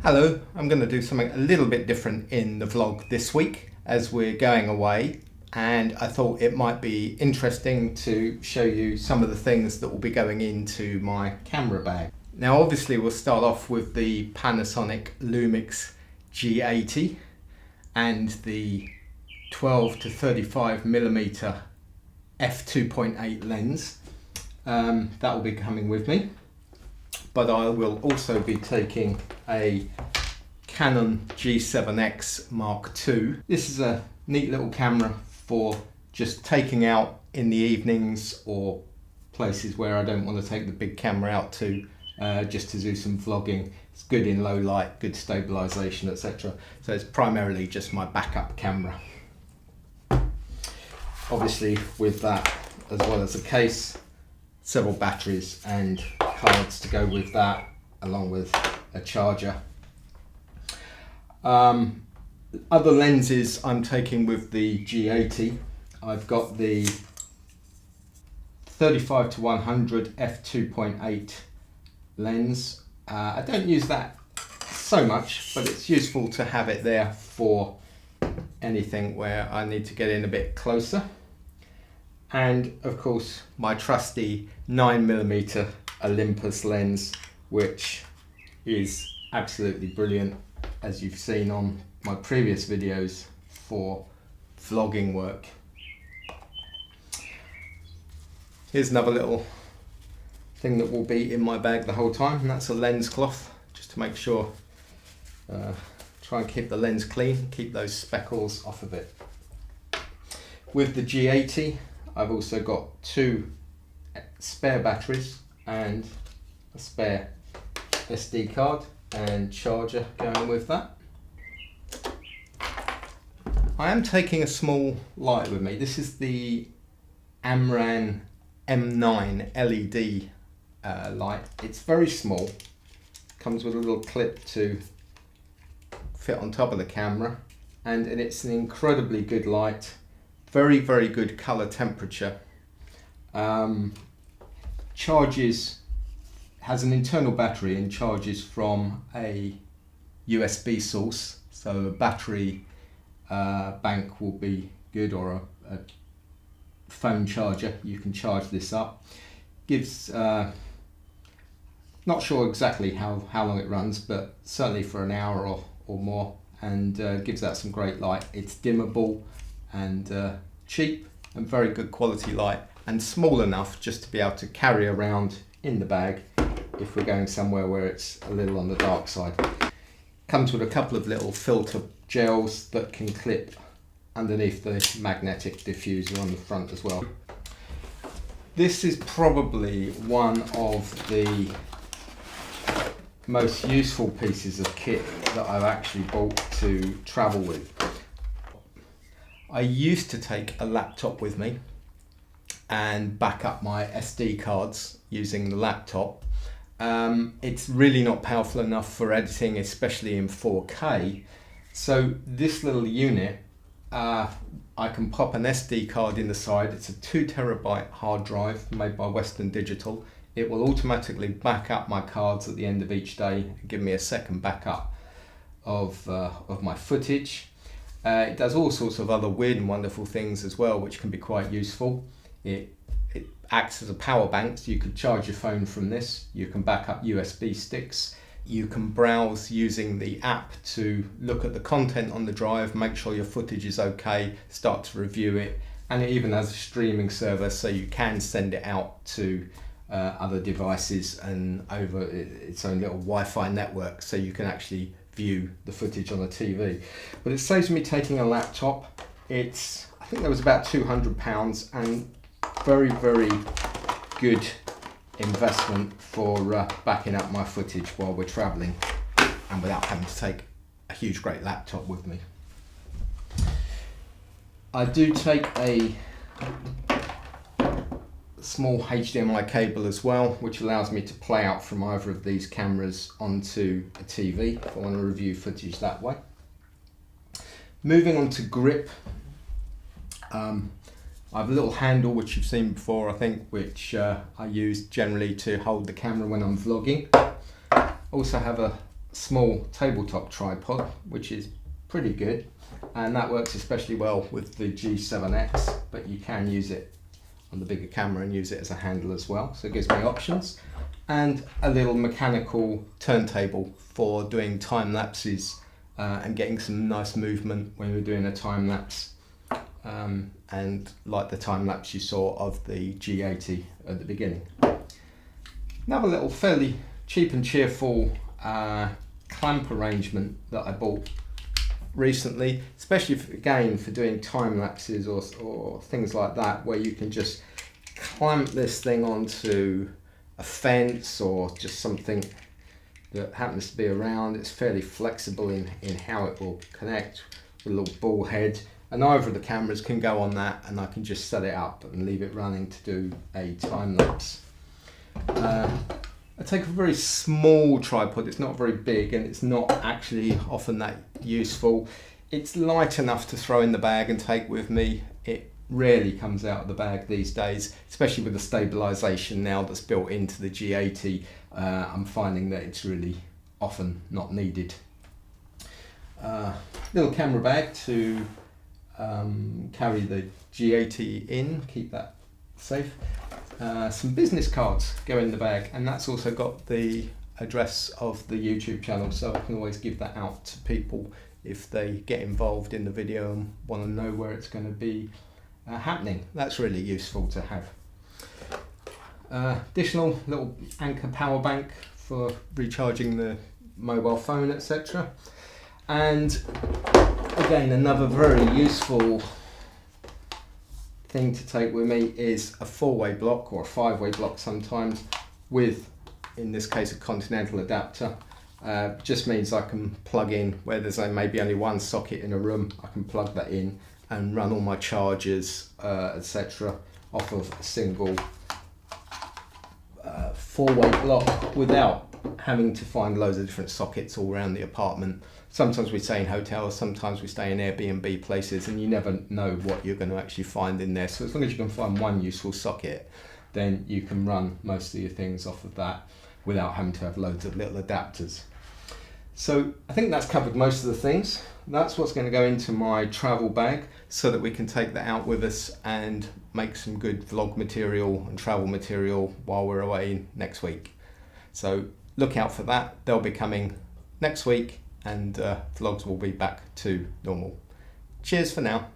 Hello, I'm going to do something a little bit different in the vlog this week as we're going away, and I thought it might be interesting to show you some of the things that will be going into my camera bag. Now obviously we'll start off with the Panasonic Lumix G80 and the 12 to 35mm f2.8 lens. That will be coming with me. But I will also be taking a Canon G7X Mark II. This is a neat little camera for just taking out in the evenings or places where I don't want to take the big camera out to, just to do some vlogging. It's good in low light, good stabilization, etc. So it's primarily just my backup camera. Obviously with that, as well as a case, several batteries and cards to go with that, along with a charger. Other lenses I'm taking with the G80. I've got the 35 to 100 f2.8 lens. I don't use that so much, but it's useful to have it there for anything where I need to get in a bit closer. And of course my trusty 9mm Olympus lens, which is absolutely brilliant, as you've seen on my previous videos, for vlogging work. Here's another little thing that will be in my bag the whole time, and that's a lens cloth, just to make sure, try and keep the lens clean, keep those speckles off of it. With the G80, I've also got two spare batteries and a spare SD card and charger going with that. I am taking a small light with me. This is the Amran M9 LED light. It's very small, comes with a little clip to fit on top of the camera, and it's an incredibly good light. Very, very good color temperature. Charges, has an internal battery and charges from a USB source, so a battery bank will be good, or a phone charger. You can charge this up. Gives, not sure exactly how long it runs, but certainly for an hour or more, and gives out some great light. It's dimmable and cheap and very good quality light, and small enough just to be able to carry around in the bag if we're going somewhere where it's a little on the dark side. Comes with a couple of little filter gels that can clip underneath the magnetic diffuser on the front as well. This is probably one of the most useful pieces of kit that I've actually bought to travel with. I used to take a laptop with me and back up my SD cards using the laptop. It's really not powerful enough for editing, especially in 4K. So this little unit, I can pop an SD card in the side. It's a 2TB hard drive made by Western Digital. It will automatically back up my cards at the end of each day and give me a second backup of my footage. It does all sorts of other weird and wonderful things as well, which can be quite useful. It acts as a power bank, so you can charge your phone from this. You can back up USB sticks. You can browse using the app to look at the content on the drive, make sure your footage is okay, start to review it, and it even has a streaming server, so you can send it out to other devices and over its own little Wi-Fi network, so you can actually view the footage on the TV. But it saves me taking a laptop. It's, I think that was about £200, and very, very good investment for backing up my footage while we're traveling and without having to take a huge great laptop with me. I do take a small HDMI cable as well, which allows me to play out from either of these cameras onto a TV if I want to review footage that way. Moving on to grip, I have a little handle which you've seen before, I think, which I use generally to hold the camera when I'm vlogging. Also have a small tabletop tripod, which is pretty good, and that works especially well with the G7X, but you can use it on the bigger camera and use it as a handle as well, so it gives me options. And a little mechanical turntable for doing time lapses and getting some nice movement when we're doing a time lapse, and like the time lapse you saw of the G80 at the beginning. Another little fairly cheap and cheerful clamp arrangement that I bought recently, especially again for doing time lapses or things like that, where you can just clamp this thing onto a fence or just something that happens to be around. It's fairly flexible in how it will connect with a little ball head, and either of the cameras can go on that, and I can just set it up and leave it running to do a time lapse. I take a very small tripod. It's not very big and it's not actually often that useful. It's light enough to throw in the bag and take with me. It rarely comes out of the bag these days, especially with the stabilization now that's built into the G80. I'm finding that it's really often not needed. Little camera bag to carry the G80 in, keep that safe. Some business cards go in the bag, and that's also got the address of the YouTube channel, so I can always give that out to people if they get involved in the video and want to know where it's going to be happening. That's really useful to have. Additional little Anchor power bank for recharging the mobile phone, etc. And again, another very useful thing to take with me is a 4-way block, or a 5-way block sometimes, with, in this case, a continental adapter. Just means I can plug in where there's maybe only one socket in a room. I can plug that in and run all my chargers, etc. off of a single 4-way block without having to find loads of different sockets all around the apartment. Sometimes we stay in hotels, sometimes we stay in Airbnb places, and you never know what you're going to actually find in there. So as long as you can find one useful socket, then you can run most of your things off of that without having to have loads of little adapters. So I think that's covered most of the things. That's what's going to go into my travel bag so that we can take that out with us and make some good vlog material and travel material while we're away next week. So look out for that. They'll be coming next week, and vlogs will be back to normal. Cheers for now.